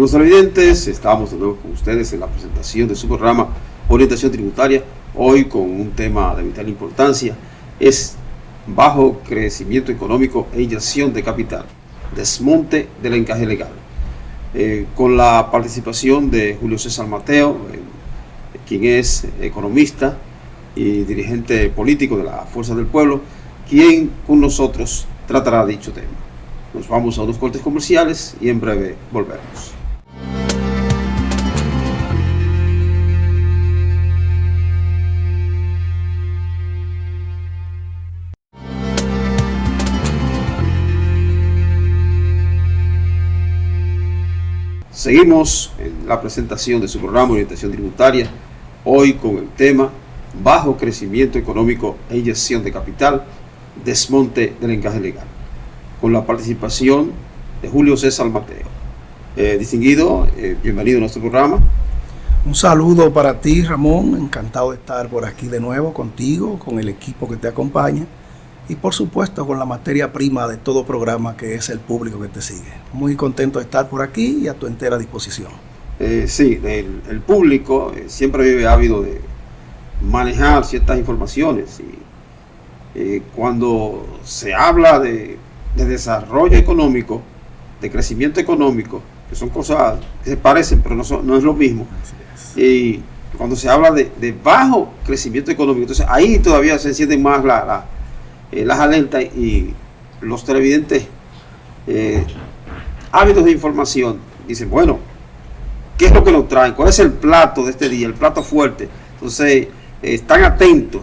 Amigos televidentes, estamos de nuevo con ustedes en la presentación de su programa Orientación Tributaria, hoy con un tema de vital importancia, es bajo crecimiento económico e inyección de capital, desmonte del encaje legal. Con la participación de Julio César Mateo, quien es economista y dirigente político de la Fuerza del Pueblo, quien con nosotros tratará dicho tema. Nos vamos a unos cortes comerciales y en breve volvemos. Seguimos en la presentación de su programa Orientación Tributaria, hoy con el tema bajo crecimiento económico e inyección de capital, desmonte del encaje legal, con la participación de Julio César Mateo. Distinguido, bienvenido a nuestro programa. Un saludo para ti, Ramón, encantado de estar por aquí de nuevo contigo, con el equipo que te acompaña y por supuesto con la materia prima de todo programa, que es el público que te sigue. Muy contento de estar por aquí y a tu entera disposición. Sí, el público siempre vive ávido de manejar ciertas informaciones y cuando se habla de desarrollo económico, de crecimiento económico, que son cosas que se parecen pero no es lo mismo, y cuando se habla de bajo crecimiento económico, entonces ahí todavía se encienden más las alertas y los televidentes ávidos de información dicen, bueno, ¿qué es lo que nos traen? ¿Cuál es el plato de este día, el plato fuerte? Entonces están atentos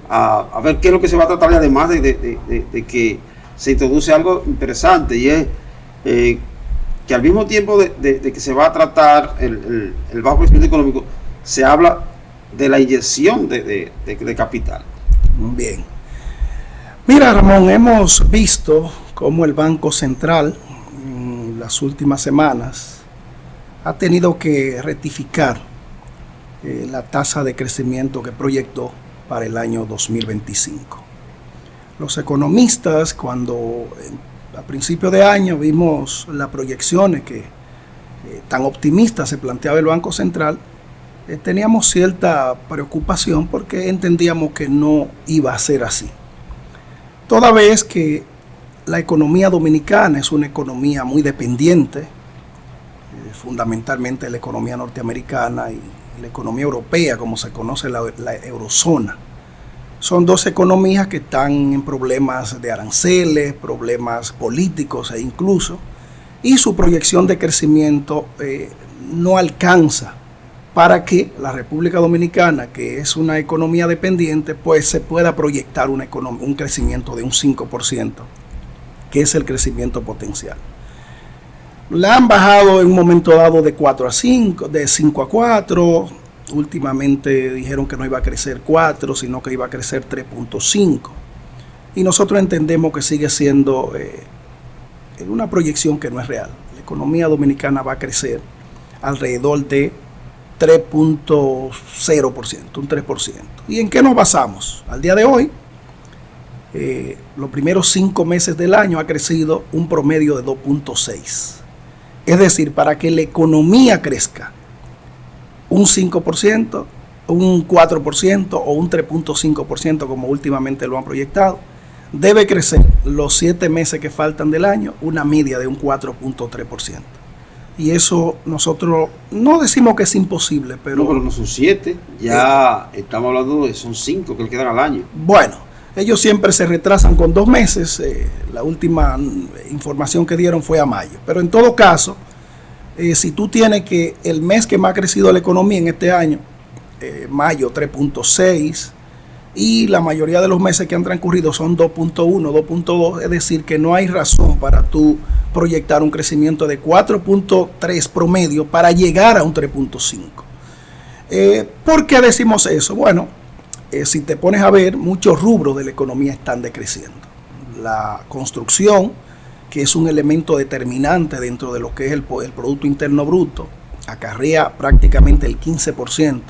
a ver qué es lo que se va a tratar, y además de que se introduce algo interesante, y es que al mismo tiempo de que se va a tratar el bajo crecimiento económico, se habla de la inyección de capital. Bien. Mira, Ramón, hemos visto cómo el Banco Central en las últimas semanas ha tenido que rectificar la tasa de crecimiento que proyectó para el año 2025. Los economistas, cuando a principio de año vimos las proyecciones que tan optimistas se planteaba el Banco Central, teníamos cierta preocupación porque entendíamos que no iba a ser así. Toda vez que la economía dominicana es una economía muy dependiente, fundamentalmente la economía norteamericana y la economía europea, como se conoce la eurozona. Son dos economías que están en problemas de aranceles, problemas políticos e incluso, y su proyección de crecimiento no alcanza para que la República Dominicana, que es una economía dependiente, pues se pueda proyectar un crecimiento de un 5%, que es el crecimiento potencial. La han bajado en un momento dado de 4 a 5, de 5 a 4, últimamente dijeron que no iba a crecer 4, sino que iba a crecer 3.5. Y nosotros entendemos que sigue siendo una proyección que no es real. La economía dominicana va a crecer alrededor de 3.0%, un 3%. ¿Y en qué nos basamos? Al día de hoy, los primeros 5 meses del año ha crecido un promedio de 2.6. Es decir, para que la economía crezca un 5%, un 4% o un 3.5%, como últimamente lo han proyectado, debe crecer los 7 meses que faltan del año una media de un 4.3%. Y eso nosotros no decimos que es imposible, pero... No son 7, ya estamos hablando de son 5 que le quedan al año. Bueno, ellos siempre se retrasan con 2 meses, la última información que dieron fue a mayo. Pero en todo caso, si tú tienes que el mes que más ha crecido la economía en este año, mayo 3.6, y la mayoría de los meses que han transcurrido son 2.1, 2.2, es decir, que no hay razón para tú proyectar un crecimiento de 4.3 promedio para llegar a un 3.5. ¿Por qué decimos eso? Bueno, si te pones a ver, muchos rubros de la economía están decreciendo. La construcción, que es un elemento determinante dentro de lo que es el Producto Interno Bruto, acarrea prácticamente el 15%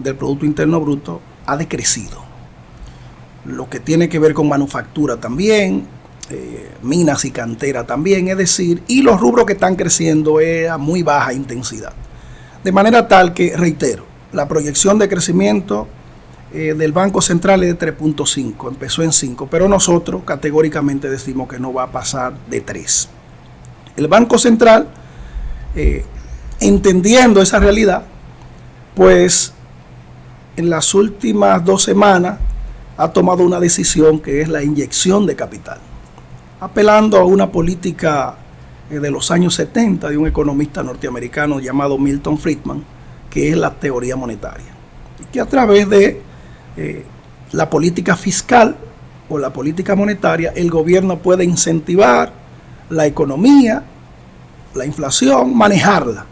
del Producto Interno Bruto, ha decrecido. Lo que tiene que ver con manufactura también, minas y cantera también, es decir, y los rubros que están creciendo es a muy baja intensidad. De manera tal que, reitero, la proyección de crecimiento del Banco Central es de 3.5, empezó en 5, pero nosotros categóricamente decimos que no va a pasar de 3. El Banco Central, entendiendo esa realidad, pues en las últimas 2 semanas ha tomado una decisión que es la inyección de capital, apelando a una política de los años 70 de un economista norteamericano llamado Milton Friedman, que es la teoría monetaria, y que a través de la política fiscal o la política monetaria el gobierno puede incentivar la economía, la inflación, manejarla,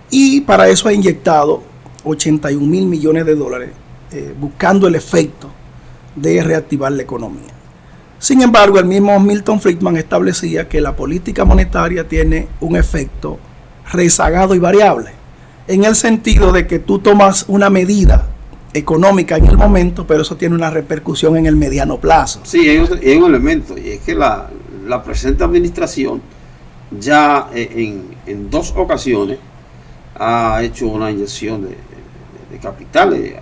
y para eso ha inyectado 81 mil millones de dólares buscando el efecto de reactivar la economía. Sin embargo, el mismo Milton Friedman establecía que la política monetaria tiene un efecto rezagado y variable, en el sentido de que tú tomas una medida económica en el momento, pero eso tiene una repercusión en el mediano plazo. Sí, hay un elemento, y es que la presente administración ya en 2 ocasiones ha hecho una inyección de capitales,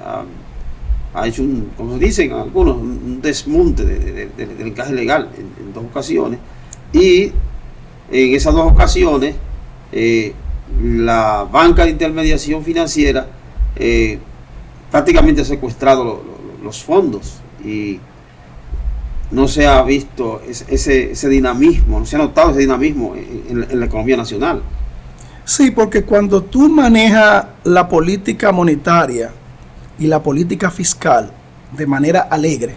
ha hecho como dicen algunos, un desmonte del encaje legal en 2 ocasiones, y en esas 2 ocasiones la banca de intermediación financiera prácticamente ha secuestrado los fondos, y no se ha visto ese dinamismo, no se ha notado ese dinamismo en la economía nacional. Sí, porque cuando tú manejas la política monetaria y la política fiscal de manera alegre,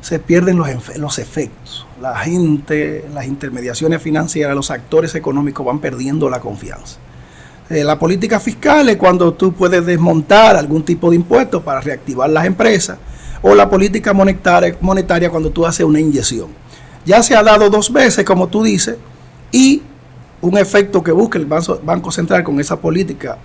se pierden los efectos. La gente, las intermediaciones financieras, los actores económicos van perdiendo la confianza. La política fiscal es cuando tú puedes desmontar algún tipo de impuestos para reactivar las empresas, o la política monetaria cuando tú haces una inyección. Ya se ha dado 2 veces, como tú dices, y un efecto que busca el Banco Central con esa política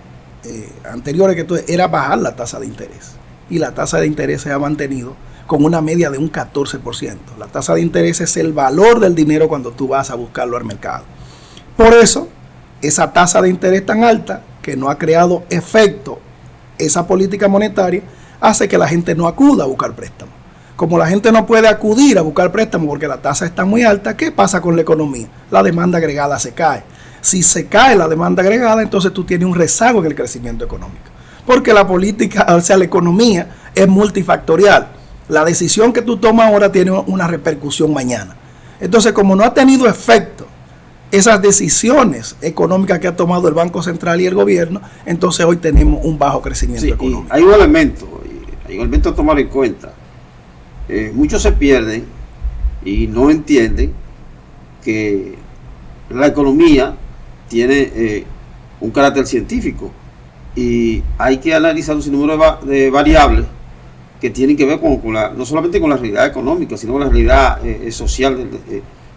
anterior era bajar la tasa de interés. Y la tasa de interés se ha mantenido con una media de un 14%. La tasa de interés es el valor del dinero cuando tú vas a buscarlo al mercado. Por eso, esa tasa de interés tan alta, que no ha creado efecto esa política monetaria, hace que la gente no acuda a buscar préstamos. Como la gente no puede acudir a buscar préstamos porque la tasa está muy alta, ¿qué pasa con la economía? La demanda agregada se cae. Si se cae la demanda agregada, entonces tú tienes un rezago en el crecimiento económico. Porque la política, o sea, la economía es multifactorial. La decisión que tú tomas ahora tiene una repercusión mañana. Entonces, como no ha tenido efecto esas decisiones económicas que ha tomado el Banco Central y el gobierno, entonces hoy tenemos un bajo crecimiento económico. Hay un elemento a tomar en cuenta. Muchos se pierden y no entienden que la economía tiene un carácter científico, y hay que analizar un sinnúmero de variables que tienen que ver no solamente con la realidad económica, sino con la realidad social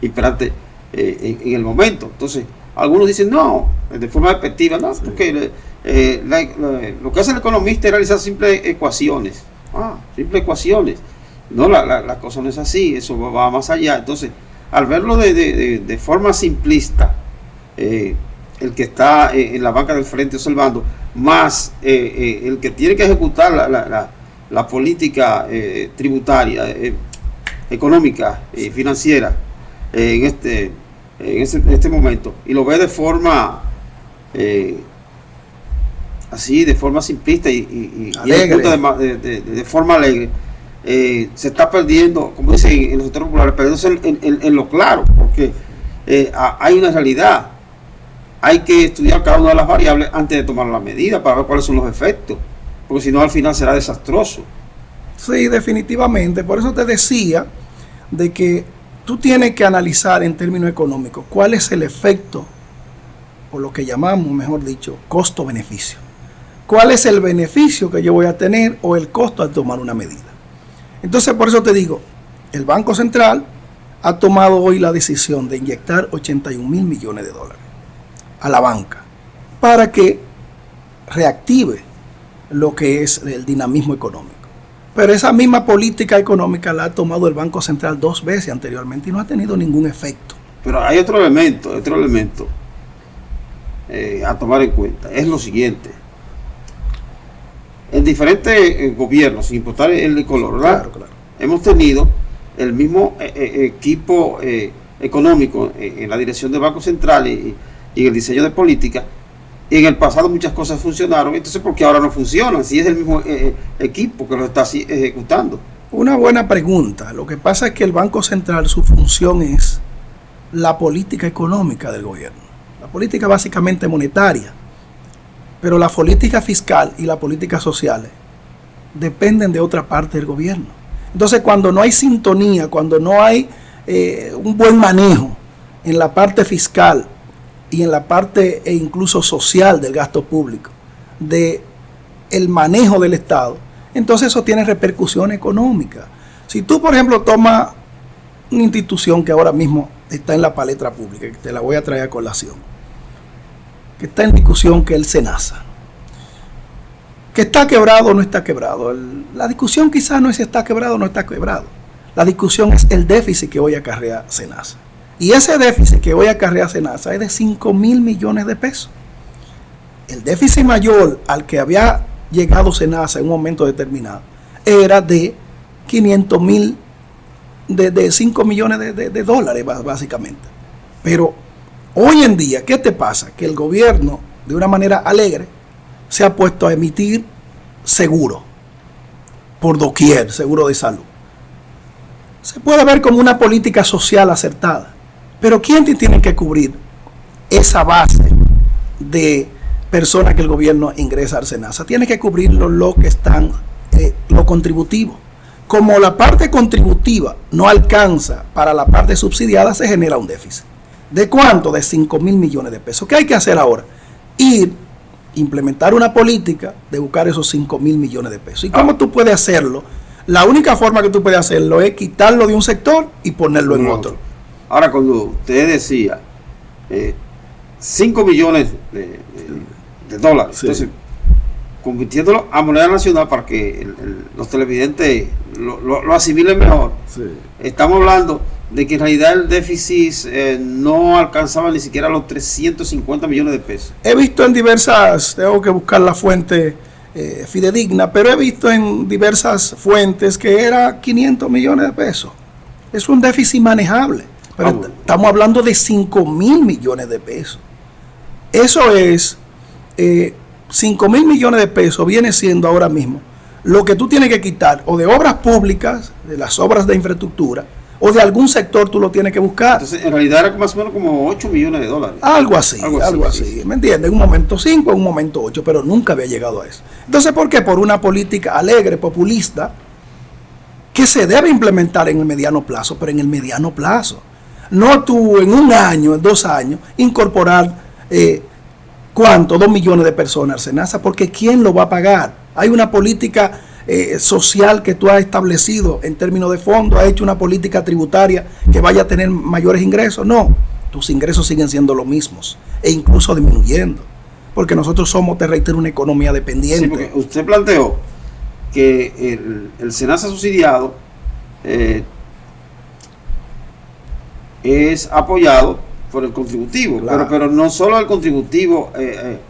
imperante en el momento. Entonces, algunos dicen no, de forma despectiva, no, porque lo que hace el economista es realizar simples ecuaciones. Simples ecuaciones. No, la cosa no es así, eso va más allá. Entonces, al verlo de forma simplista, el que está en la banca del frente observando, más el que tiene que ejecutar la política tributaria, económica y financiera en este momento, y lo ve de forma así, de forma simplista y de forma alegre, se está perdiendo, como dicen en los sectores populares, perdiéndose en lo claro, porque hay una realidad. Hay que estudiar cada una de las variables antes de tomar la medida para ver cuáles son los efectos, porque si no al final será desastroso. Sí, definitivamente. Por eso te decía de que tú tienes que analizar en términos económicos cuál es el efecto, o lo que llamamos, mejor dicho, costo-beneficio. ¿Cuál es el beneficio que yo voy a tener o el costo al tomar una medida? Entonces, por eso te digo, el Banco Central ha tomado hoy la decisión de inyectar 81 mil millones de dólares a la banca para que reactive lo que es el dinamismo económico. Pero esa misma política económica la ha tomado el Banco Central 2 veces anteriormente y no ha tenido ningún efecto. Pero hay otro elemento a tomar en cuenta. Es lo siguiente. En diferentes gobiernos, sin importar el color, ¿verdad? Claro. Hemos tenido el mismo equipo económico en la dirección del Banco Central y en el diseño de política. En el pasado muchas cosas funcionaron, entonces ¿por qué ahora no funcionan? Si es el mismo equipo que lo está ejecutando. Una buena pregunta. Lo que pasa es que el Banco Central, su función es la política económica del gobierno. La política básicamente monetaria. Pero la política fiscal y la política social dependen de otra parte del gobierno. Entonces, cuando no hay sintonía, cuando no hay un buen manejo en la parte fiscal y en la parte incluso social del gasto público, de el manejo del Estado, entonces eso tiene repercusión económica. Si tú, por ejemplo, tomas una institución que ahora mismo está en la palestra pública, que te la voy a traer a colación, que está en discusión, que es el SENASA, que está quebrado o no está quebrado. La discusión quizás no es si está quebrado o no está quebrado. La discusión es el déficit que hoy acarrea SENASA. Y ese déficit que hoy acarrea SENASA es de 5,000 millones de pesos. El déficit mayor al que había llegado SENASA en un momento determinado era de 500,000, de 5 millones de dólares básicamente. Pero hoy en día, ¿qué te pasa? Que el gobierno, de una manera alegre, se ha puesto a emitir seguro por doquier, seguro de salud. Se puede ver como una política social acertada. Pero ¿quién tiene que cubrir esa base de personas que el gobierno ingresa al SENASA? Tiene que cubrirlo lo que están, lo contributivo. Como la parte contributiva no alcanza para la parte subsidiada, se genera un déficit. ¿De cuánto? De 5,000 millones de pesos. ¿Qué hay que hacer ahora? Implementar una política de buscar esos 5,000 millones de pesos. ¿Y cómo tú puedes hacerlo? La única forma que tú puedes hacerlo es quitarlo de un sector y ponerlo en otro. Ahora, cuando usted decía 5 millones de dólares, sí, entonces, convirtiéndolo a moneda nacional para que los televidentes lo asimilen mejor, sí, estamos hablando de que en realidad el déficit no alcanzaba ni siquiera los 350 millones de pesos. He visto en diversas, tengo que buscar la fuente fidedigna, pero he visto en diversas fuentes que era 500 millones de pesos. Es un déficit manejable. Pero estamos hablando de 5,000 millones de pesos. Eso es, 5,000 millones de pesos viene siendo ahora mismo lo que tú tienes que quitar o de obras públicas, de las obras de infraestructura, o de algún sector tú lo tienes que buscar. Entonces, en realidad era más o menos como 8 millones de dólares. Algo así. Sí. ¿Me entiendes? En un momento 5, en un momento 8, pero nunca había llegado a eso. Entonces, ¿por qué? Por una política alegre, populista, que se debe implementar en el mediano plazo, pero en el mediano plazo. No tú en un año, en 2 años, incorporar, ¿cuánto? 2 millones de personas al SENASA, porque ¿quién lo va a pagar? Hay una política social que tú has establecido en términos de fondo, has hecho una política tributaria que vaya a tener mayores ingresos. No, tus ingresos siguen siendo los mismos e incluso disminuyendo, porque nosotros somos, te reitero, una economía dependiente. Sí, porque usted planteó que el SENASA subsidiado es apoyado por el contributivo, claro, pero no solo el contributivo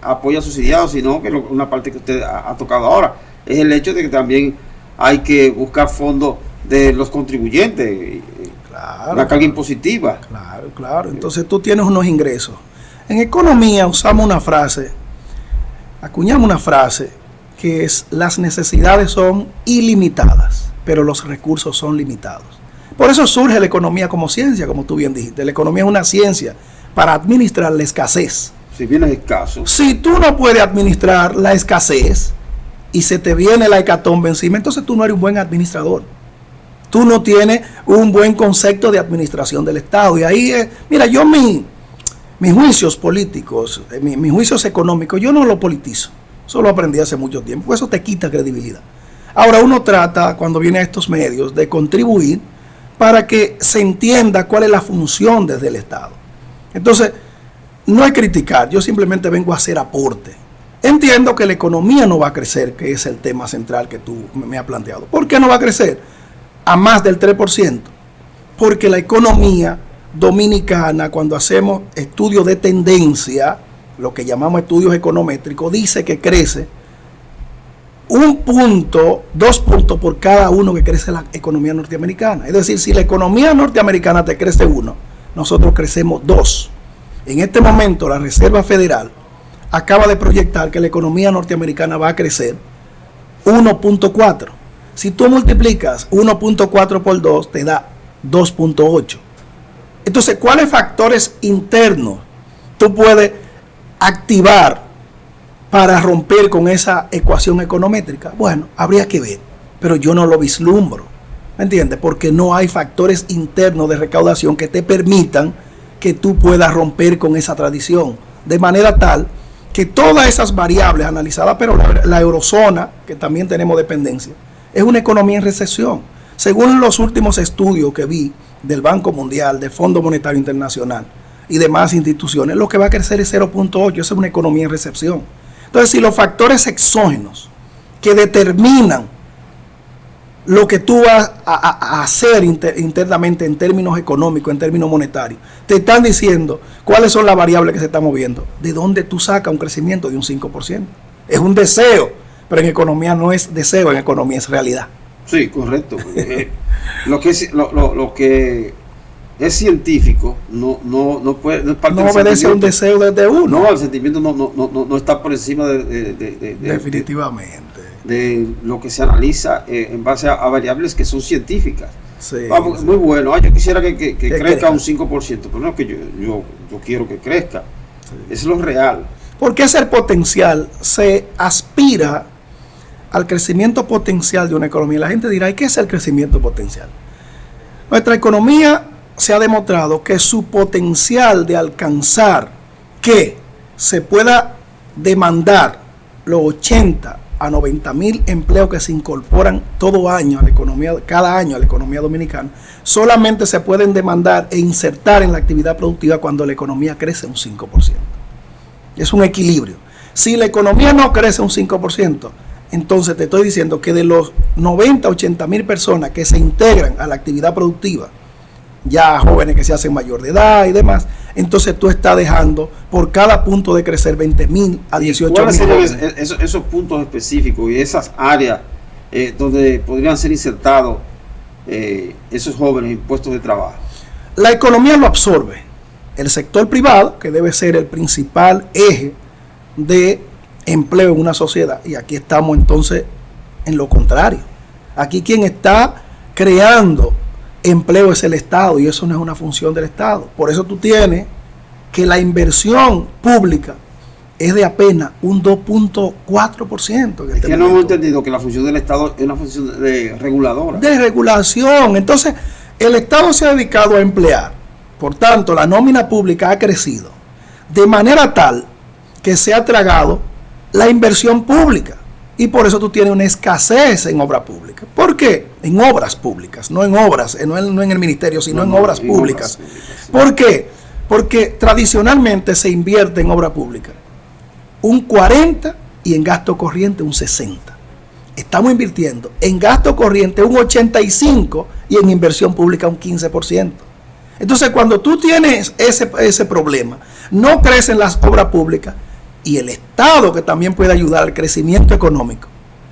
apoya subsidiado, sino que una parte que usted ha tocado ahora es el hecho de que también hay que buscar fondos de los contribuyentes, claro, una carga impositiva. Claro. Entonces tú tienes unos ingresos. En economía usamos una frase, acuñamos una frase que es: las necesidades son ilimitadas, pero los recursos son limitados. Por eso surge la economía como ciencia, como tú bien dijiste. La economía es una ciencia para administrar la escasez. Si bien es escaso. Si tú no puedes administrar la escasez y se te viene la hecatombe encima, entonces tú no eres un buen administrador. Tú no tienes un buen concepto de administración del Estado. Y ahí, mira, yo mis juicios políticos, mis juicios económicos, yo no lo politizo. Eso lo aprendí hace mucho tiempo. Eso te quita credibilidad. Ahora uno trata, cuando viene a estos medios, de contribuir para que se entienda cuál es la función desde el Estado. Entonces, no es criticar, yo simplemente vengo a hacer aporte. Entiendo que la economía no va a crecer, que es el tema central que tú me has planteado. ¿Por qué no va a crecer a más del 3%? Porque la economía dominicana, cuando hacemos estudios de tendencia, lo que llamamos estudios econométricos, dice que crece 1 punto, 2 puntos por cada uno que crece la economía norteamericana. Es decir, si la economía norteamericana te crece 1, nosotros crecemos 2. En este momento la Reserva Federal acaba de proyectar que la economía norteamericana va a crecer 1.4. Si tú multiplicas 1.4 por 2, te da 2.8. Entonces, ¿cuáles factores internos tú puedes activar para romper con esa ecuación econométrica? Bueno, habría que ver, pero yo no lo vislumbro, ¿me entiendes? Porque no hay factores internos de recaudación que te permitan que tú puedas romper con esa tradición, de manera tal que todas esas variables analizadas, pero la eurozona, que también tenemos dependencia, es una economía en recesión. Según los últimos estudios que vi del Banco Mundial, del Fondo Monetario Internacional y demás instituciones, lo que va a crecer es 0.8, esa es una economía en recesión. Entonces, si los factores exógenos que determinan lo que tú vas a hacer internamente en términos económicos, en términos monetarios, te están diciendo cuáles son las variables que se están moviendo, ¿de dónde tú sacas un crecimiento de un 5%? Es un deseo, pero en economía no es deseo, en economía es realidad. Sí, correcto. Lo que es científico no obedece a un deseo desde uno. No, el sentimiento no está por encima definitivamente de lo que se analiza en base a variables que son científicas. Sí, vamos, sí. Muy bueno. Yo quisiera que crezca un 5%, pero no es que yo quiero que crezca. Sí. Es lo real. Porque es el potencial. Se aspira al crecimiento potencial de una economía. La gente dirá, ¿y qué es el crecimiento potencial? Nuestra economía se ha demostrado que su potencial de alcanzar que se pueda demandar los 80 a 90 mil empleos que se incorporan todo año a la economía, cada año a la economía dominicana, solamente se pueden demandar e insertar en la actividad productiva cuando la economía crece un 5%. Es un equilibrio. Si la economía no crece un 5%, entonces te estoy diciendo que de los 90 a 80 mil personas que se integran a la actividad productiva, ya jóvenes que se hacen mayor de edad y demás, entonces tú estás dejando por cada punto de crecer 20.000 a 18.000. ¿Cuáles serían esos puntos específicos y esas áreas donde podrían ser insertados esos jóvenes en puestos de trabajo? La economía lo absorbe. El sector privado, que debe ser el principal eje de empleo en una sociedad, y aquí estamos entonces en lo contrario. Aquí quien está creando empleo es el Estado, y eso no es una función del Estado. Por eso tú tienes que la inversión pública es de apenas un 2.4%. Es que no hemos entendido que la función del Estado es una función de reguladora. De regulación. Entonces, el Estado se ha dedicado a emplear. Por tanto, la nómina pública ha crecido de manera tal que se ha tragado la inversión pública. Y por eso tú tienes una escasez en obra pública. ¿Por qué? En obras públicas, no en obras, no en el ministerio, sino en obras públicas. ¿Por qué? Porque tradicionalmente se invierte en obra pública un 40% y en gasto corriente un 60%. Estamos invirtiendo en gasto corriente un 85% y en inversión pública un 15%. Entonces, cuando tú tienes ese problema, no crecen las obras públicas, y el Estado, que también puede ayudar al crecimiento económico,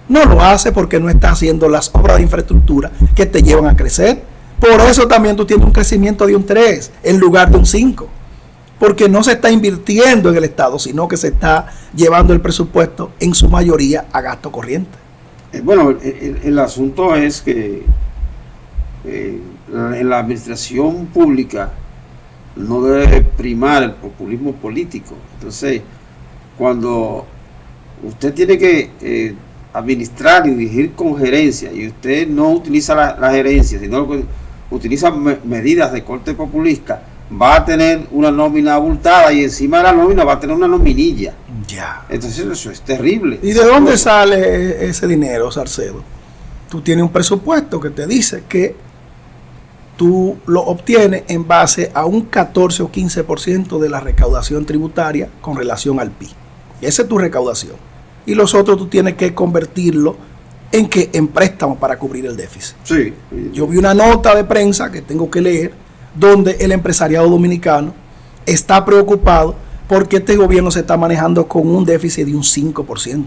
no lo hace porque no está haciendo las obras de infraestructura que te llevan a crecer. Por eso también tú tienes un crecimiento de un 3 en lugar de un 5, porque no se está invirtiendo en el Estado, sino que se está llevando el presupuesto en su mayoría a gasto corriente. Bueno, el asunto es que en la administración pública no debe primar el populismo político. Entonces, cuando usted tiene que administrar y dirigir con gerencia, y usted no utiliza la gerencia, sino que utiliza medidas de corte populista, va a tener una nómina abultada, y encima de la nómina va a tener una nominilla. Ya. Entonces eso es terrible. ¿Y de dónde sale ese dinero, Salcedo? Tú tienes un presupuesto que te dice que tú lo obtienes en base a un 14 o 15% de la recaudación tributaria con relación al PIB. Esa es tu recaudación. Y los otros tú tienes que convertirlo en préstamos para cubrir el déficit. Sí. Yo vi una nota de prensa que tengo que leer donde el empresariado dominicano está preocupado porque este gobierno se está manejando con un déficit de un 5%.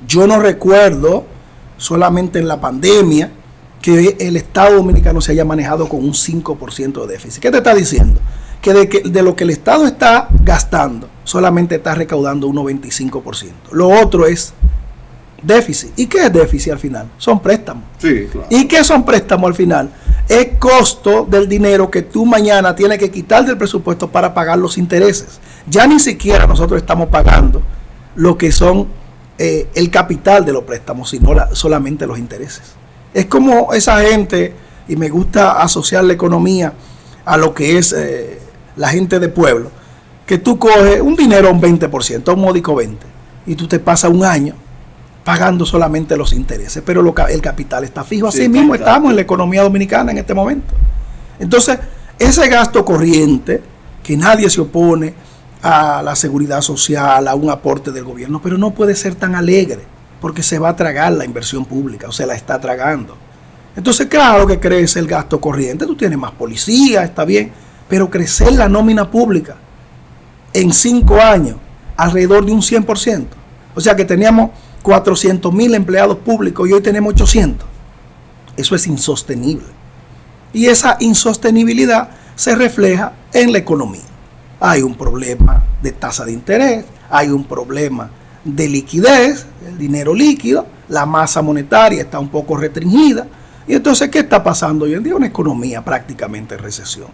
Yo no recuerdo, solamente en la pandemia, que el Estado dominicano se haya manejado con un 5% de déficit. ¿Qué te está diciendo? Que de lo que el Estado está gastando, solamente está recaudando un 95%. Lo otro es déficit. ¿Y qué es déficit al final? Son préstamos. Sí, claro. ¿Y qué son préstamos al final? Es costo del dinero que tú mañana tienes que quitar del presupuesto para pagar los intereses. Ya ni siquiera nosotros estamos pagando lo que son el capital de los préstamos, sino solamente los intereses. Es como esa gente, y me gusta asociar la economía a lo que es la gente de pueblo, que tú coges un dinero a un 20%, a un módico 20%, y tú te pasas un año pagando solamente los intereses, pero el capital está fijo. Así mismo estamos en la economía dominicana en este momento. Entonces, ese gasto corriente, que nadie se opone a la seguridad social, a un aporte del gobierno, pero no puede ser tan alegre, porque se va a tragar la inversión pública, o se la está tragando. Entonces, claro que crece el gasto corriente, tú tienes más policía, está bien, pero crecer la nómina pública en 5 años, alrededor de un 100%. O sea que teníamos 400,000 empleados públicos y hoy tenemos 800. Eso es insostenible. Y esa insostenibilidad se refleja en la economía. Hay un problema de tasa de interés, hay un problema de liquidez, el dinero líquido, la masa monetaria está un poco restringida. Y entonces, ¿qué está pasando hoy en día? Una economía prácticamente en recesión.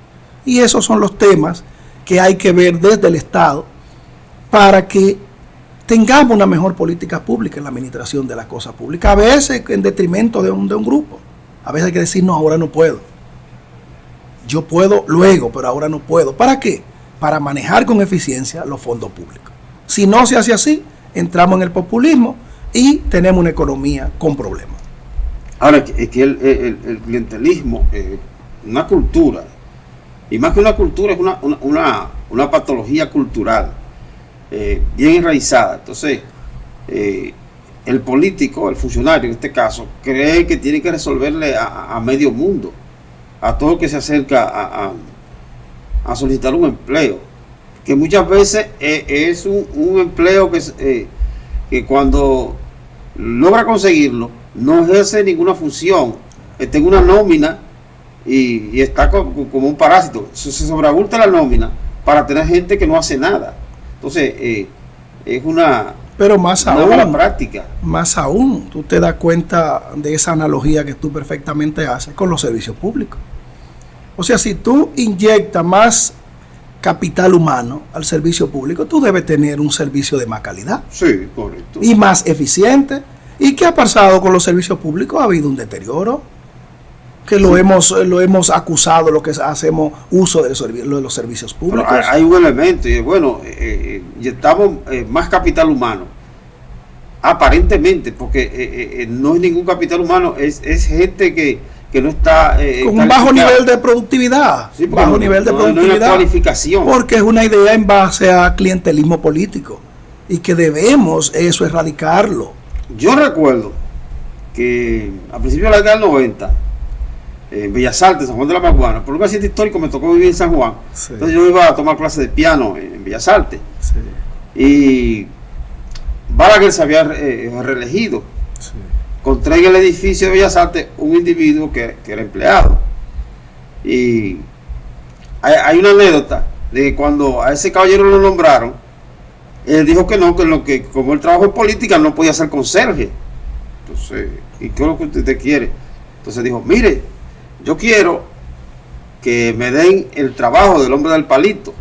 Y esos son los temas que hay que ver desde el Estado para que tengamos una mejor política pública en la administración de las cosas públicas, a veces en detrimento de un grupo. A veces hay que decir, no, ahora no puedo. Yo puedo luego, pero ahora no puedo. ¿Para qué? Para manejar con eficiencia los fondos públicos. Si no se hace así, entramos en el populismo y tenemos una economía con problemas. Ahora, es que el clientelismo, una cultura, y más que una cultura, es una patología cultural bien enraizada. Entonces, el político, el funcionario en este caso, cree que tiene que resolverle a medio mundo, a todo el que se acerca a solicitar un empleo, que muchas veces es un empleo que cuando logra conseguirlo, no ejerce ninguna función, está en una nómina y está como un parásito, se sobreabulta la nómina para tener gente que no hace nada. Entonces, es una mala práctica. Más aún, tú te das cuenta de esa analogía que tú perfectamente haces con los servicios públicos. O sea, si tú inyectas más capital humano al servicio público, tú debes tener un servicio de más calidad. Sí, correcto. Y más eficiente. ¿Y qué ha pasado con los servicios públicos? Ha habido un deterioro, que lo hemos acusado, lo que hacemos uso de los servicios públicos. Pero hay un elemento, y bueno, inyectamos más capital humano, aparentemente, porque no es ningún capital humano, es gente que no está con un bajo nivel de productividad, sí, bajo nivel de productividad, no hay una cualificación, porque es una idea en base a clientelismo político y que debemos eso erradicarlo. Yo recuerdo que a principios de la década del 90, en Bellas Artes, San Juan de la Maguana, por un accidente histórico me tocó vivir en San Juan. Sí. Entonces yo iba a tomar clases de piano en Bellas Artes. Sí. Y Balaguer se había reelegido. Sí. Encontré en el edificio de Bellas Artes un individuo que era empleado. Y hay una anécdota de que cuando a ese caballero lo nombraron, él dijo que no, que como él trabajó en política no podía ser conserje. Entonces, ¿y qué es lo que usted quiere? Entonces dijo, mire, yo quiero que me den el trabajo del hombre del palito.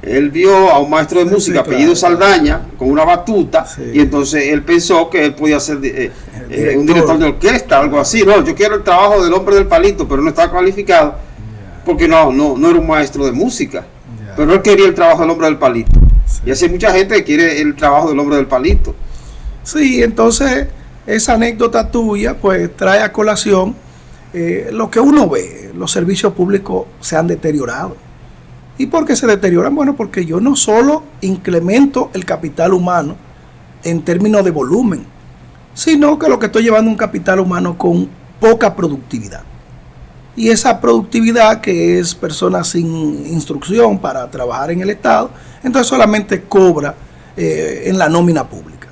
Él vio a un maestro de música, apellido Saldaña, con una batuta, y entonces él pensó que él podía ser un director de orquesta, algo así. No, yo quiero el trabajo del hombre del palito, pero no estaba cualificado, porque no era un maestro de música, pero él quería el trabajo del hombre del palito. Y así hay mucha gente que quiere el trabajo del hombre del palito. Sí, entonces esa anécdota tuya pues trae a colación lo que uno ve. Los servicios públicos se han deteriorado. ¿Y por qué se deterioran? Bueno, porque yo no solo incremento el capital humano en términos de volumen, sino que lo que estoy llevando es un capital humano con poca productividad. Y esa productividad, que es personas sin instrucción para trabajar en el Estado, entonces solamente cobra en la nómina pública.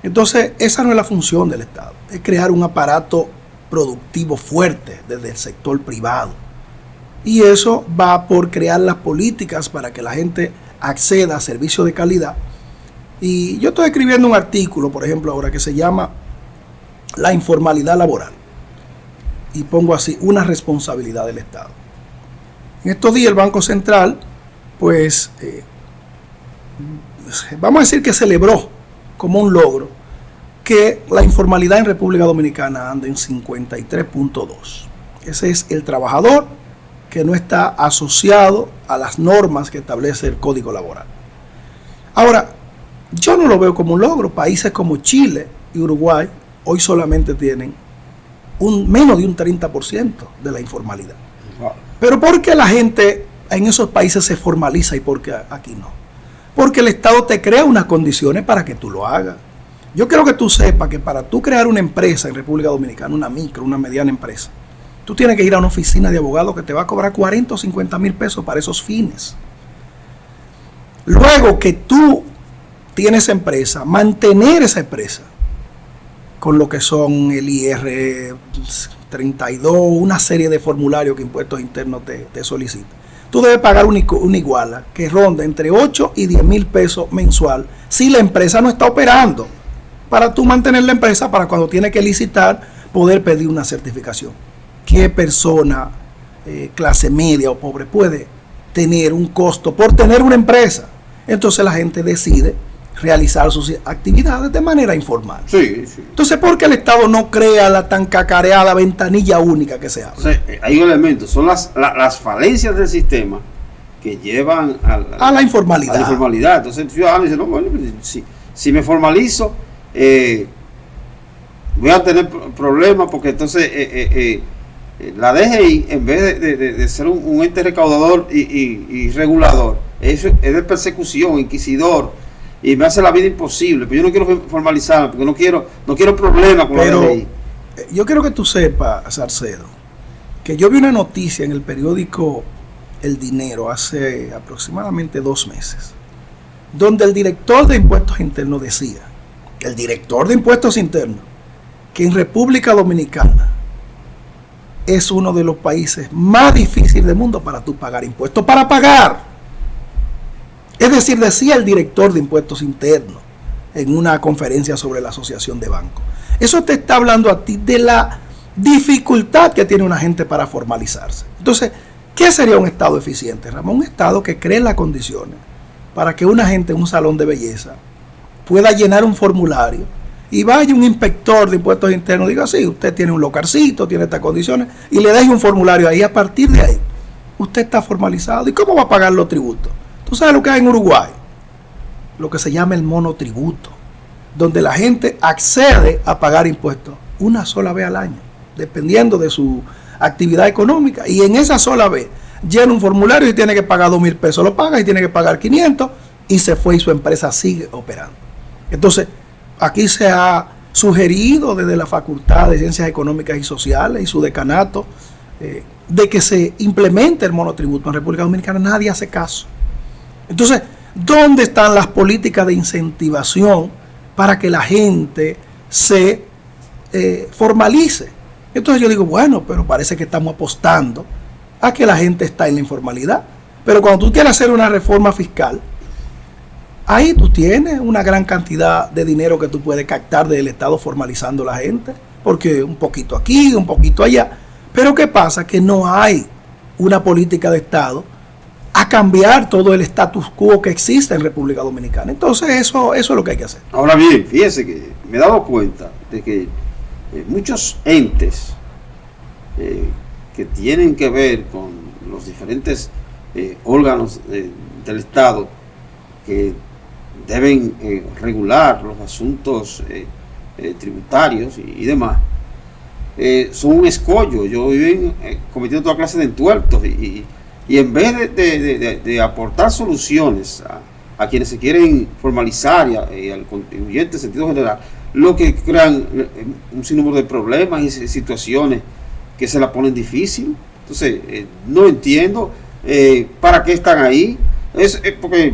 Entonces esa no es la función del Estado, es crear un aparato productivo fuerte desde el sector privado. Y eso va por crear las políticas para que la gente acceda a servicios de calidad. Y yo estoy escribiendo un artículo, por ejemplo, ahora que se llama La informalidad laboral. Y pongo así, una responsabilidad del Estado. En estos días el Banco Central, pues, vamos a decir que celebró como un logro que la informalidad en República Dominicana anda en 53.2. Ese es el trabajador que no está asociado a las normas que establece el Código Laboral. Ahora, yo no lo veo como un logro. Países como Chile y Uruguay hoy solamente tienen menos de un 30% de la informalidad. Pero ¿por qué la gente en esos países se formaliza y por qué aquí no? Porque el Estado te crea unas condiciones para que tú lo hagas. Yo quiero que tú sepas que para tú crear una empresa en República Dominicana, una micro, una mediana empresa, tú tienes que ir a una oficina de abogado que te va a cobrar 40 o 50 mil pesos para esos fines. Luego que tú tienes empresa, mantener esa empresa con lo que son el IR 32, una serie de formularios que Impuestos Internos te solicita. Tú debes pagar una iguala que ronda entre 8 y 10 mil pesos mensual si la empresa no está operando, para tú mantener la empresa para cuando tiene que licitar poder pedir una certificación. ¿Qué persona clase media o pobre puede tener un costo por tener una empresa? Entonces la gente decide realizar sus actividades de manera informal. Sí, sí. Entonces, ¿por qué el Estado no crea la tan cacareada ventanilla única que se habla? O sea, hay un elemento, son las falencias del sistema que llevan a la informalidad. A la informalidad. Entonces el ciudadano dice, no, bueno, si me formalizo, voy a tener problemas porque entonces la DGI, en vez de ser un ente recaudador y regulador, es de persecución, inquisidor, y me hace la vida imposible. Pero yo no quiero formalizarme porque no quiero problemas con la DGI. Yo quiero que tú sepas, Salcedo, que yo vi una noticia en el periódico El Dinero hace aproximadamente 2 meses, donde el director de Impuestos Internos decía, el director de Impuestos Internos, que en República Dominicana es uno de los países más difíciles del mundo para tú pagar impuestos, para pagar. Es decir, decía el director de Impuestos Internos en una conferencia sobre la Asociación de Bancos. Eso te está hablando a ti de la dificultad que tiene una gente para formalizarse. Entonces, ¿qué sería un Estado eficiente, Ramón? Un Estado que cree las condiciones para que una gente en un salón de belleza pueda llenar un formulario y vaya un inspector de Impuestos Internos y diga, sí, usted tiene un localcito, tiene estas condiciones, y le deje un formulario ahí. A partir de ahí, usted está formalizado. ¿Y cómo va a pagar los tributos? ¿Tú sabes lo que hay en Uruguay? Lo que se llama el monotributo, donde la gente accede a pagar impuestos una sola vez al año, dependiendo de su actividad económica, y en esa sola vez llena un formulario y tiene que pagar 2 mil pesos, lo paga y tiene que pagar 500 y se fue y su empresa sigue operando. Entonces, aquí se ha sugerido desde la Facultad de Ciencias Económicas y Sociales y su decanato de que se implemente el monotributo en República Dominicana. Nadie hace caso. Entonces, ¿dónde están las políticas de incentivación para que la gente se formalice? Entonces yo digo, bueno, pero parece que estamos apostando a que la gente está en la informalidad. Pero cuando tú quieres hacer una reforma fiscal, ahí tú tienes una gran cantidad de dinero que tú puedes captar del Estado formalizando a la gente, porque un poquito aquí, un poquito allá. Pero ¿qué pasa? Que no hay una política de Estado a cambiar todo el status quo que existe en República Dominicana. Entonces eso es lo que hay que hacer. Ahora bien, fíjese que me he dado cuenta de que muchos entes que tienen que ver con los diferentes órganos del Estado que deben regular los asuntos tributarios y demás, son un escollo. Yo viven cometiendo toda clase de entuertos y Y en vez de aportar soluciones a quienes se quieren formalizar y al contribuyente en sentido general, lo que crean un sinnúmero de problemas y situaciones que se la ponen difícil. Entonces, no entiendo para qué están ahí. Porque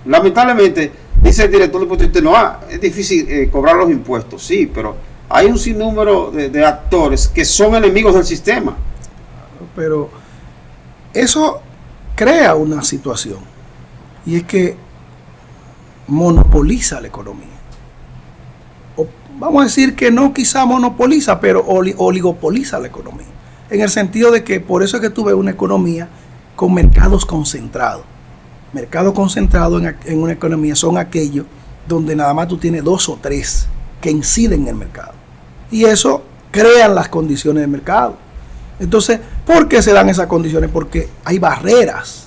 lamentablemente, dice el director de impuestos internos, es difícil cobrar los impuestos, sí, pero hay un sinnúmero de actores que son enemigos del sistema. Pero eso crea una situación, y es que monopoliza la economía. O vamos a decir que no quizá monopoliza, pero oligopoliza la economía. En el sentido de que por eso es que tú ves una economía con mercados concentrados. Mercados concentrados en una economía son aquellos donde nada más tú tienes 2 o 3 que inciden en el mercado. Y eso crea las condiciones de mercado. Entonces, ¿por qué se dan esas condiciones? Porque hay barreras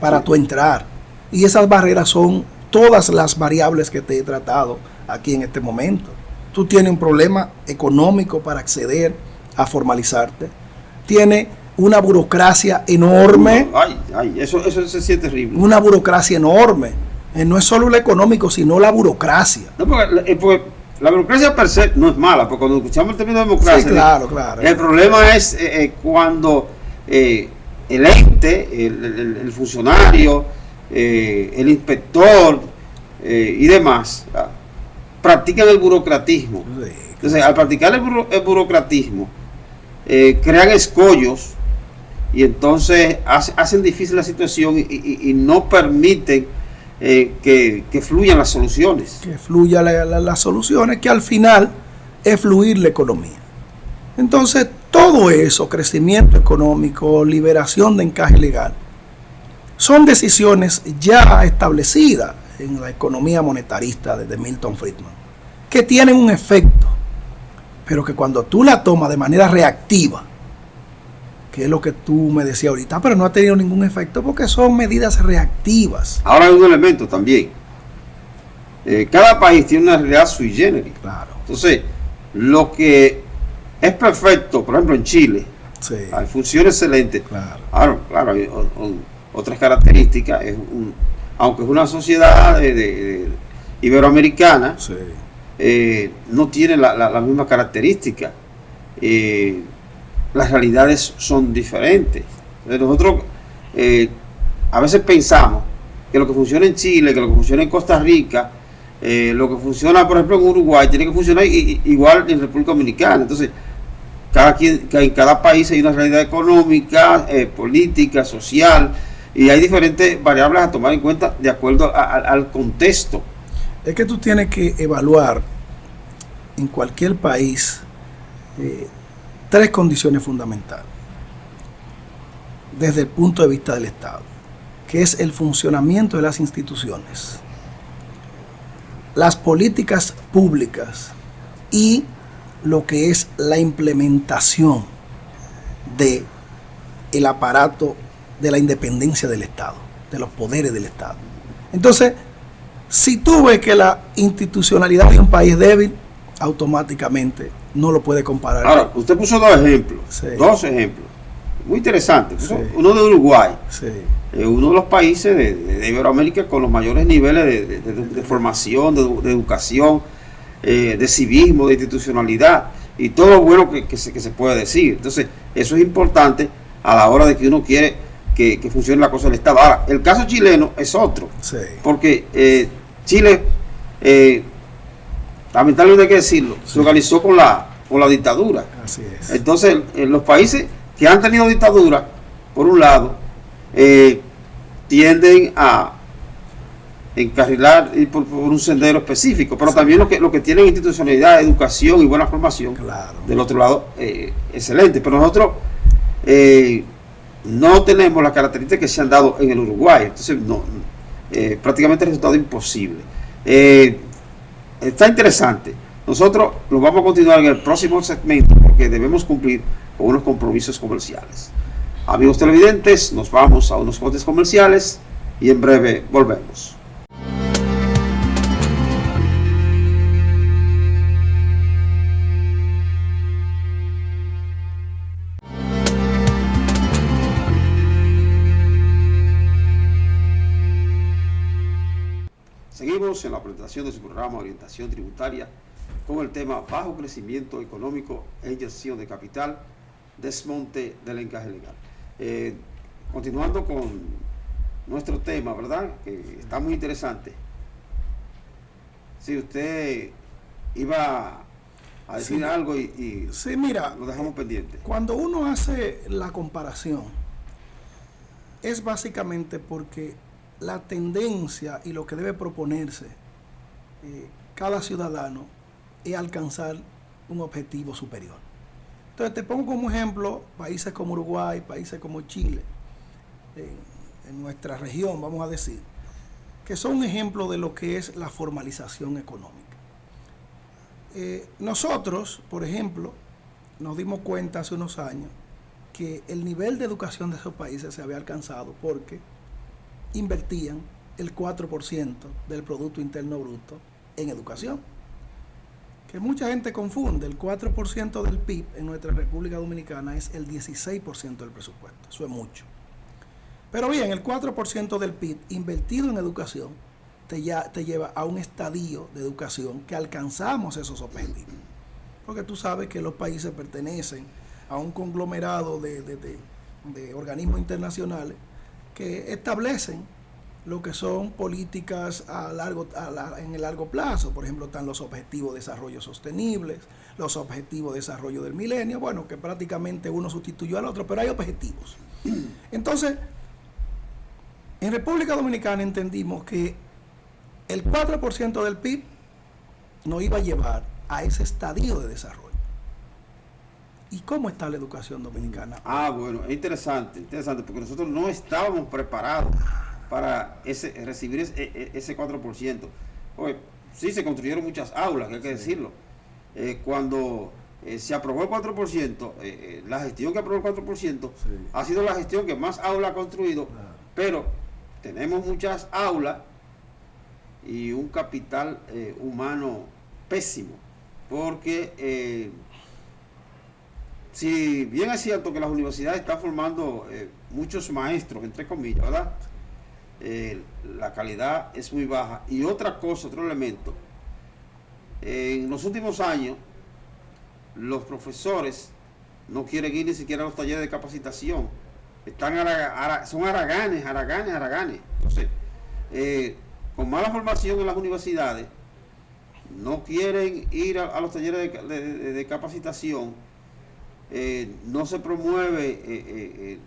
para tú entrar. Y esas barreras son todas las variables que te he tratado aquí en este momento. Tú tienes un problema económico para acceder a formalizarte. Tienes una burocracia enorme. Eso se siente terrible. Una burocracia enorme. No es solo lo económico, sino la burocracia. No, porque la burocracia per se no es mala, porque cuando escuchamos el término de democracia, sí, claro. El problema es cuando el ente, el funcionario, el inspector y demás practican el burocratismo. Sí. Entonces, al practicar el burocratismo, crean escollos y entonces hacen difícil la situación y no permiten que fluyan las soluciones. Que fluyan las soluciones, que al final es fluir la economía. Entonces, todo eso, crecimiento económico, liberación de encaje legal, son decisiones ya establecidas en la economía monetarista de Milton Friedman, que tienen un efecto, pero que cuando tú la tomas de manera reactiva, que es lo que tú me decías ahorita, pero no ha tenido ningún efecto porque son medidas reactivas. Ahora hay un elemento también. Cada país tiene una realidad sui generis. Claro. Entonces, lo que es perfecto, por ejemplo en Chile, Sí. funciona excelente. Claro. Claro, hay otras características. Aunque es una sociedad iberoamericana, Sí. no tiene la misma característica. Las realidades son diferentes. Entonces nosotros a veces pensamos que lo que funciona en Chile, que lo que funciona en Costa Rica, lo que funciona, por ejemplo, en Uruguay, tiene que funcionar igual en República Dominicana. Entonces, en cada país hay una realidad económica, política, social, y hay diferentes variables a tomar en cuenta de acuerdo al contexto. Es que tú tienes que evaluar en cualquier país 3 condiciones fundamentales desde el punto de vista del Estado, que es el funcionamiento de las instituciones, las políticas públicas y lo que es la implementación del aparato de la independencia del Estado, de los poderes del Estado. Entonces, si tú ves que la institucionalidad de un país es débil, automáticamente no lo puede comparar. Ahora, usted puso 2 ejemplos, Sí. 2 ejemplos, muy interesantes. Sí. Uno de Uruguay, Sí. uno de los países de Iberoamérica con los mayores niveles de formación, de educación, de civismo, de institucionalidad y todo lo bueno que se puede decir. Entonces, eso es importante a la hora de que uno quiere que funcione la cosa del Estado. Ahora, el caso chileno es otro, Sí. porque Chile, lamentablemente hay que decirlo, se organizó con la dictadura. Así es. Entonces, en los países que han tenido dictadura, por un lado, tienden a encarrilar ir por un sendero específico, pero también lo que tienen institucionalidad, educación y buena formación, Claro. del otro lado, excelente. Pero nosotros no tenemos las características que se han dado en el Uruguay, entonces prácticamente el resultado imposible. Está interesante. Nosotros lo vamos a continuar en el próximo segmento porque debemos cumplir con unos compromisos comerciales. Amigos televidentes, nos vamos a unos cortes comerciales y en breve volvemos. Seguimos en la presentación de su programa Orientación Tributaria con el tema Bajo Crecimiento Económico e Inyección de Capital, Desmonte del Encaje Legal. Continuando con nuestro tema, ¿verdad? Que está muy interesante. Si usted iba a decir algo y sí, mira, lo dejamos pendiente. Cuando uno hace la comparación, es básicamente porque la tendencia y lo que debe proponerse cada ciudadano es alcanzar un objetivo superior. Entonces te pongo como ejemplo países como Uruguay, países como Chile, en nuestra región, vamos a decir, que son un ejemplo de lo que es la formalización económica. Nosotros, por ejemplo, nos dimos cuenta hace unos años que el nivel de educación de esos países se había alcanzado porque invertían el 4% del Producto Interno Bruto en educación. Que mucha gente confunde, el 4% del PIB en nuestra República Dominicana es el 16% del presupuesto, eso es mucho. Pero bien, el 4% del PIB invertido en educación te lleva a un estadio de educación que alcanzamos esos objetivos. Porque tú sabes que los países pertenecen a un conglomerado de organismos internacionales que establecen lo que son políticas en el largo plazo. Por ejemplo, están los objetivos de desarrollo sostenibles, los objetivos de desarrollo del milenio, bueno, que prácticamente uno sustituyó al otro, pero hay objetivos. Entonces, en República Dominicana entendimos que el 4% del PIB nos iba a llevar a ese estadio de desarrollo. ¿Y cómo está la educación dominicana? Bueno, es interesante, porque nosotros no estábamos preparados para recibir ese 4%. Pues, sí, se construyeron muchas aulas, que hay que decirlo. Cuando se aprobó el 4%, la gestión que aprobó el 4% ha sido la gestión que más aulas ha construido, pero tenemos muchas aulas y un capital humano pésimo, porque si bien es cierto que las universidades están formando muchos maestros, entre comillas, ¿verdad? La calidad es muy baja. Y otra cosa, otro elemento, en los últimos años los profesores no quieren ir ni siquiera a los talleres de capacitación, son haraganes. Entonces, con mala formación en las universidades, no quieren ir a los talleres de capacitación, no se promueve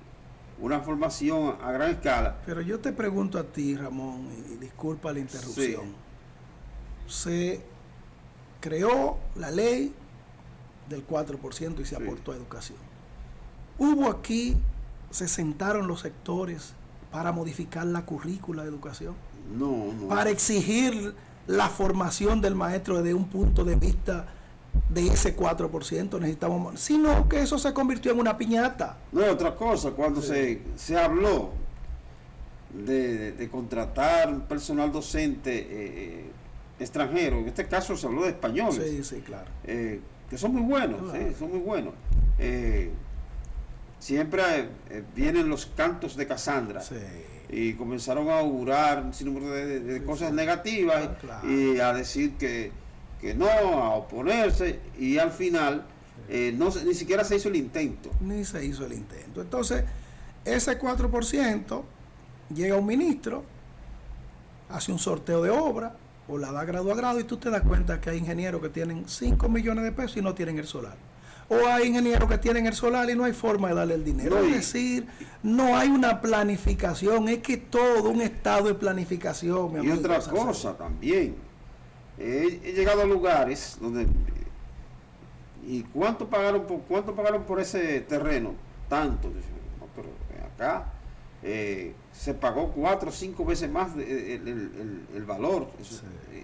una formación a gran escala. Pero yo te pregunto a ti, Ramón, y disculpa la interrupción. Sí. Se creó la ley del 4% y se aportó a educación. Se sentaron los sectores para modificar la currícula de educación. No. Para exigir la formación del maestro desde un punto de vista de ese 4% necesitamos, sino que eso se convirtió en una piñata. No, otra cosa, cuando se habló de contratar personal docente extranjero, en este caso se habló de españoles. Sí, claro. Que son muy buenos, claro. Sí, son muy buenos. Siempre vienen los cantos de Casandra, sí, y comenzaron a augurar un sinnúmero de cosas negativas, claro, y a decir que no, a oponerse, y al final ni siquiera se hizo el intento. Ni se hizo el intento. Entonces, ese 4% llega un ministro, hace un sorteo de obra, o la da grado a grado, y tú te das cuenta que hay ingenieros que tienen 5 millones de pesos y no tienen el solar. O hay ingenieros que tienen el solar y no hay forma de darle el dinero. Es decir, no hay una planificación, es que todo un estado de planificación. Mi amigo, y otra cosa también, he llegado a lugares donde, ¿y cuánto pagaron por ese terreno? Tanto. No, pero acá se pagó 4 o 5 veces más el valor. Eso, sí.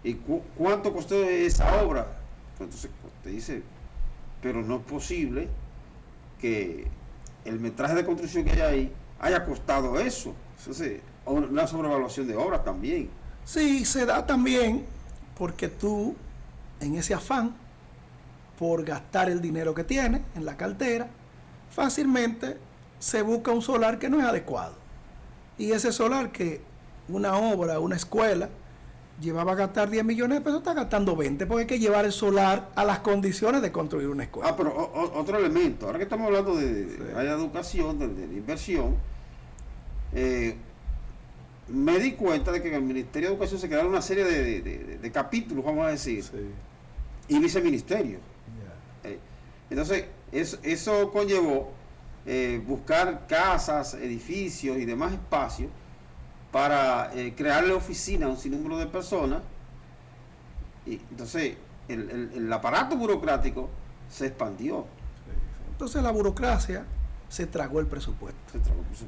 ¿Y cuánto costó esa obra? Entonces te dice, pero no es posible que el metraje de construcción que hay ahí haya costado eso. Entonces, una sobrevaluación de obras también. Sí, se da también porque tú, en ese afán por gastar el dinero que tienes en la cartera, fácilmente se busca un solar que no es adecuado. Y ese solar que una obra, una escuela, llevaba a gastar 10 millones de pesos, está gastando 20, porque hay que llevar el solar a las condiciones de construir una escuela. Pero otro elemento, ahora que estamos hablando de educación, de inversión, me di cuenta de que en el Ministerio de Educación se crearon una serie de capítulos, vamos a decir, y viceministerios. Entonces, eso conllevó buscar casas, edificios y demás espacios para crearle oficinas a un sinnúmero de personas. Y entonces, el aparato burocrático se expandió. Entonces, la burocracia se tragó el presupuesto.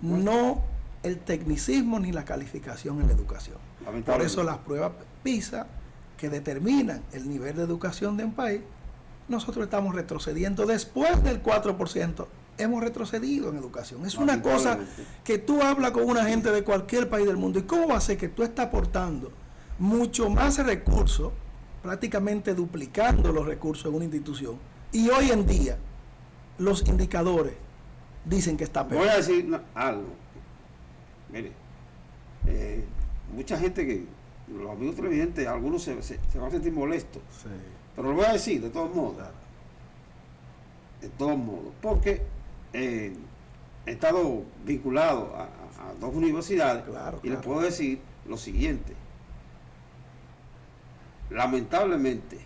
No el tecnicismo ni la calificación en la educación. Por eso las pruebas PISA, que determinan el nivel de educación de un país, nosotros estamos retrocediendo. Después del 4%, hemos retrocedido en educación. Es una cosa que tú hablas con una gente de cualquier país del mundo. ¿Y cómo va a ser que tú estás aportando mucho más recursos, prácticamente duplicando los recursos en una institución? Y hoy en día, los indicadores dicen que está peor. Voy a decir algo. Mire, mucha gente que, los amigos televidentes, algunos se van a sentir molestos. Sí. Pero lo voy a decir de todos modos. Claro. De todos modos. Porque he estado vinculado a dos universidades. Claro, y les puedo decir lo siguiente. Lamentablemente,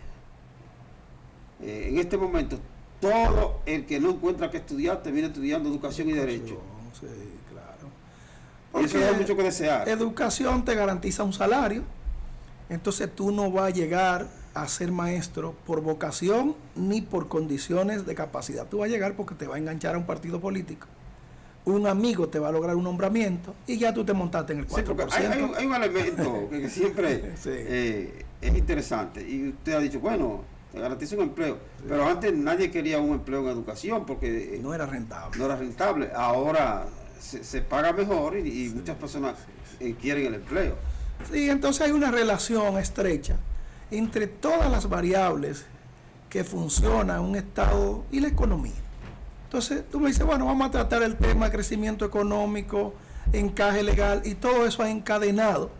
en este momento, todo el que no encuentra que estudiar termina estudiando educación y derecho. Sí, claro. Y eso da mucho que desear. Educación te garantiza un salario, entonces tú no vas a llegar a ser maestro por vocación ni por condiciones de capacidad. Tú vas a llegar porque te va a enganchar a un partido político. Un amigo te va a lograr un nombramiento y ya tú te montaste en el 4%. Sí, hay un elemento que siempre sí. Es interesante. Y usted ha dicho, bueno, te garantiza un empleo. Sí. Pero antes nadie quería un empleo en educación porque no era rentable. No era rentable. Ahora se paga mejor y sí, muchas personas quieren el empleo. Sí, entonces hay una relación estrecha entre todas las variables que funcionan un Estado y la economía. Entonces tú me dices, bueno, vamos a tratar el tema de crecimiento económico, encaje legal, y todo eso ha encadenado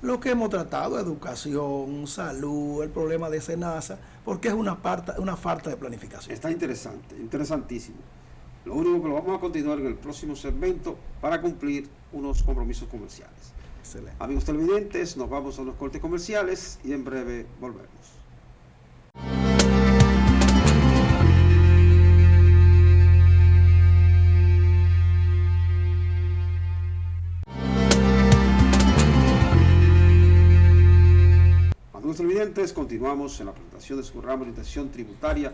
lo que hemos tratado: educación, salud, el problema de SENASA, porque es una falta de planificación. Está interesante, interesantísimo. Lo único que lo vamos a continuar en el próximo segmento para cumplir unos compromisos comerciales. Excelente. Amigos televidentes, nos vamos a unos cortes comerciales y en breve volvemos. Amigos televidentes, continuamos en la presentación de su programa Orientación Tributaria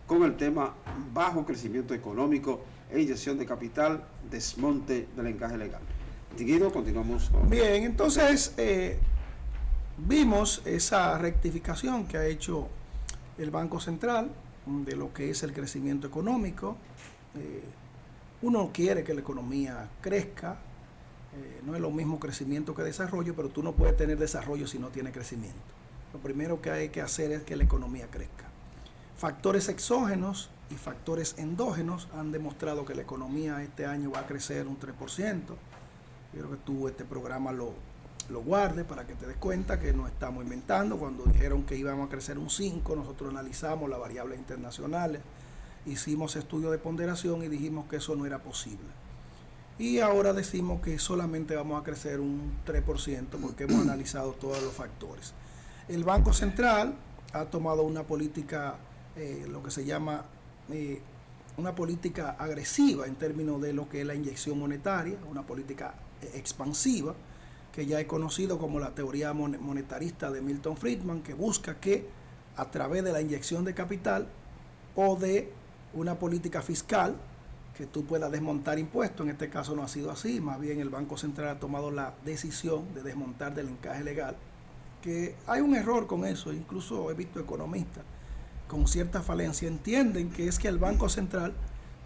con el tema bajo crecimiento económico e inyección de capital, desmonte del encaje legal. Guido, continuamos. Bien, entonces vimos esa rectificación que ha hecho el Banco Central de lo que es el crecimiento económico. Uno quiere que la economía crezca, no es lo mismo crecimiento que desarrollo, pero tú no puedes tener desarrollo si no tienes crecimiento. Lo primero que hay que hacer es que la economía crezca. Factores exógenos y factores endógenos han demostrado que la economía este año va a crecer un 3%. Quiero que tú este programa lo guardes para que te des cuenta que no estamos inventando. Cuando dijeron que íbamos a crecer un 5%, nosotros analizamos las variables internacionales, hicimos estudios de ponderación y dijimos que eso no era posible. Y ahora decimos que solamente vamos a crecer un 3% porque hemos analizado todos los factores. El Banco Central ha tomado una política, lo que se llama una política agresiva en términos de lo que es la inyección monetaria, una política expansiva, que ya he conocido como la teoría monetarista de Milton Friedman, que busca que a través de la inyección de capital o de una política fiscal, que tú puedas desmontar impuestos. En este caso no ha sido así, más bien el Banco Central ha tomado la decisión de desmontar del encaje legal, que hay un error con eso. Incluso he visto economistas con cierta falencia entienden que es que el Banco Central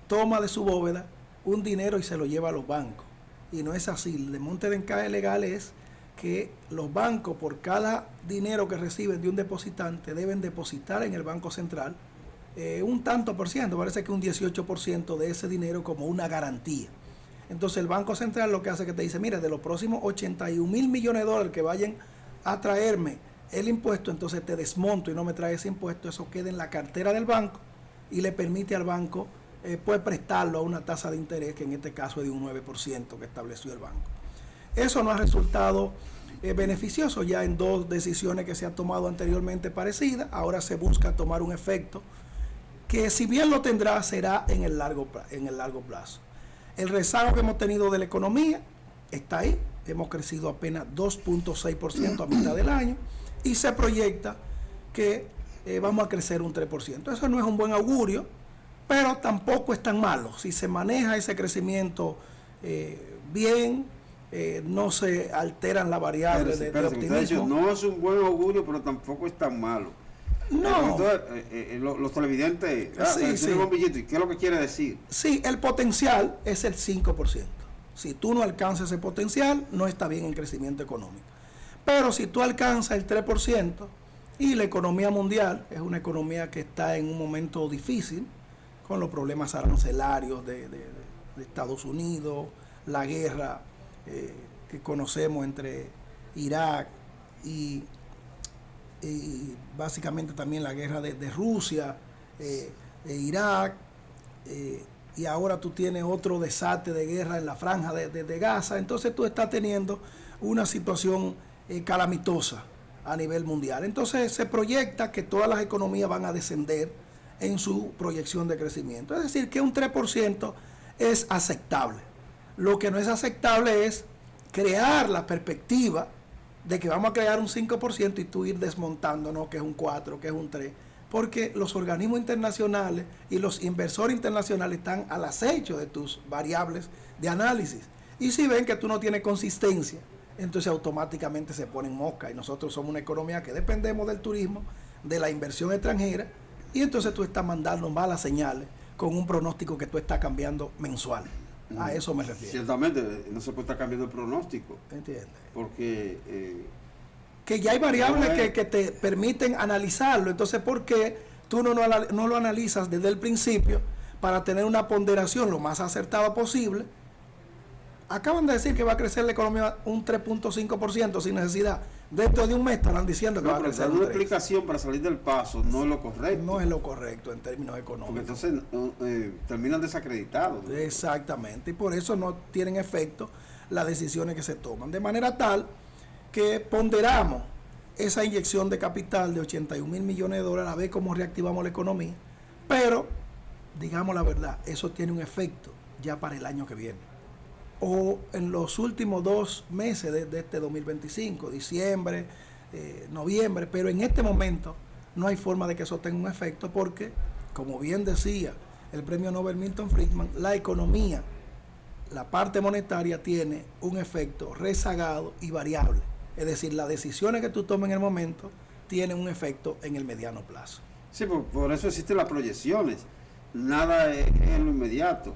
toma de su bóveda un dinero y se lo lleva a los bancos, y no es así. El desmonte de encaje legal es que los bancos, por cada dinero que reciben de un depositante, deben depositar en el Banco Central un tanto por ciento, parece que un 18% de ese dinero como una garantía. Entonces el Banco Central lo que hace es que te dice, mira, de los próximos 81.000 millones de dólares que vayan a traerme el impuesto, entonces te desmonto y no me trae ese impuesto, eso queda en la cartera del banco y le permite al banco pues prestarlo a una tasa de interés que en este caso es de un 9% que estableció el banco. Eso no ha resultado beneficioso ya en dos decisiones que se han tomado anteriormente parecidas. Ahora se busca tomar un efecto que, si bien lo tendrá, será en el largo plazo. El rezago que hemos tenido de la economía está ahí. Hemos crecido apenas 2.6% a mitad del año y se proyecta que vamos a crecer un 3%. Eso no es un buen augurio, pero tampoco es tan malo. Si se maneja ese crecimiento bien, no se alteran las variables de optimismo. No es un buen augurio, pero tampoco es tan malo. No. Entonces, los televidentes, sí. Un billete, ¿qué es lo que quiere decir? Sí, el potencial es el 5%. Si tú no alcanzas ese potencial, no está bien en crecimiento económico. Pero si tú alcanzas el 3%, y la economía mundial es una economía que está en un momento difícil, con los problemas arancelarios de Estados Unidos, la guerra que conocemos entre Irak y básicamente también la guerra de Rusia, Irak, y ahora tú tienes otro desastre de guerra en la franja de Gaza. Entonces tú estás teniendo una situación calamitosa a nivel mundial. Entonces se proyecta que todas las economías van a descender en su proyección de crecimiento. Es decir, que un 3% es aceptable. Lo que no es aceptable es crear la perspectiva de que vamos a crear un 5% y tú ir desmontando, ¿no? Que es un 4, que es un 3, porque los organismos internacionales y los inversores internacionales están al acecho de tus variables de análisis. Y si ven que tú no tienes consistencia, entonces automáticamente se ponen mosca. Y nosotros somos una economía que dependemos del turismo, de la inversión extranjera, y entonces tú estás mandando malas señales con un pronóstico que tú estás cambiando mensual. A eso me refiero. Ciertamente, no se puede estar cambiando el pronóstico. ¿Entiendes? Porque que ya hay variables que te permiten analizarlo. Entonces, ¿por qué tú no lo analizas desde el principio para tener una ponderación lo más acertada posible? Acaban de decir que va a crecer la economía un 3.5% sin necesidad. Dentro de un mes estarán diciendo que va a crecer una explicación para salir del paso no es lo correcto. No es lo correcto en términos económicos. Porque entonces terminan desacreditados, ¿no? Exactamente. Y por eso no tienen efecto las decisiones que se toman. De manera tal que ponderamos esa inyección de capital de 81.000 millones de dólares a ver cómo reactivamos la economía. Pero, digamos la verdad, eso tiene un efecto ya para el año que viene. O en los últimos 2 meses de este 2025, diciembre, noviembre, pero en este momento no hay forma de que eso tenga un efecto porque, como bien decía el premio Nobel Milton Friedman, la economía, la parte monetaria tiene un efecto rezagado y variable. Es decir, las decisiones que tú tomes en el momento tienen un efecto en el mediano plazo. Sí, por eso existen las proyecciones. Nada es en lo inmediato.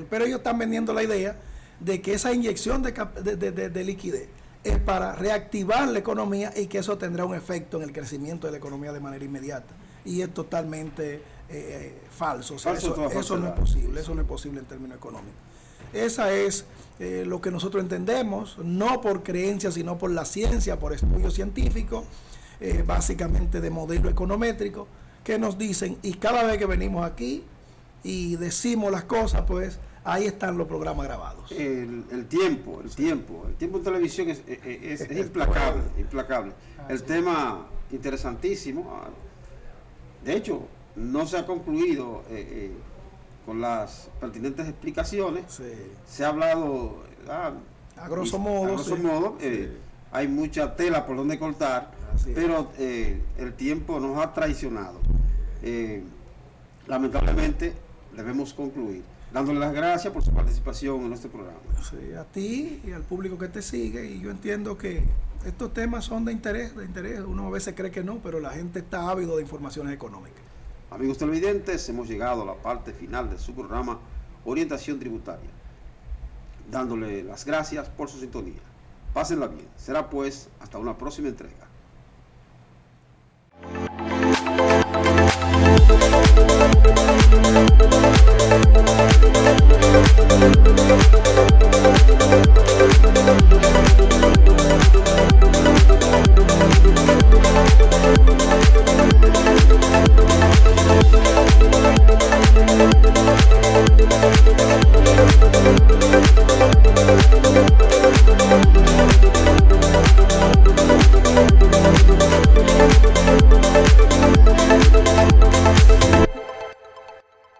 Pero ellos están vendiendo la idea de que esa inyección de liquidez es para reactivar la economía y que eso tendrá un efecto en el crecimiento de la economía de manera inmediata. Y es totalmente falso. O sea, eso no es posible. Eso no es posible en términos económicos. Esa es lo que nosotros entendemos, no por creencia, sino por la ciencia, por estudios científicos, básicamente de modelo econométrico, que nos dicen, y cada vez que venimos aquí y decimos las cosas, pues ahí están los programas grabados. El tiempo en televisión es implacable. El tema interesantísimo. De hecho, no se ha concluido con las pertinentes explicaciones. Sí. Se ha hablado a grosso modo. Sí. Hay mucha tela por donde cortar, pero el tiempo nos ha traicionado. Lamentablemente debemos concluir dándole las gracias por su participación en este programa. Sí, a ti y al público que te sigue, y yo entiendo que estos temas son de interés. Uno a veces cree que no, pero la gente está ávido de informaciones económicas. Amigos televidentes, hemos llegado a la parte final de su programa Orientación Tributaria, dándole las gracias por su sintonía. Pásenla bien. Será pues hasta una próxima entrega.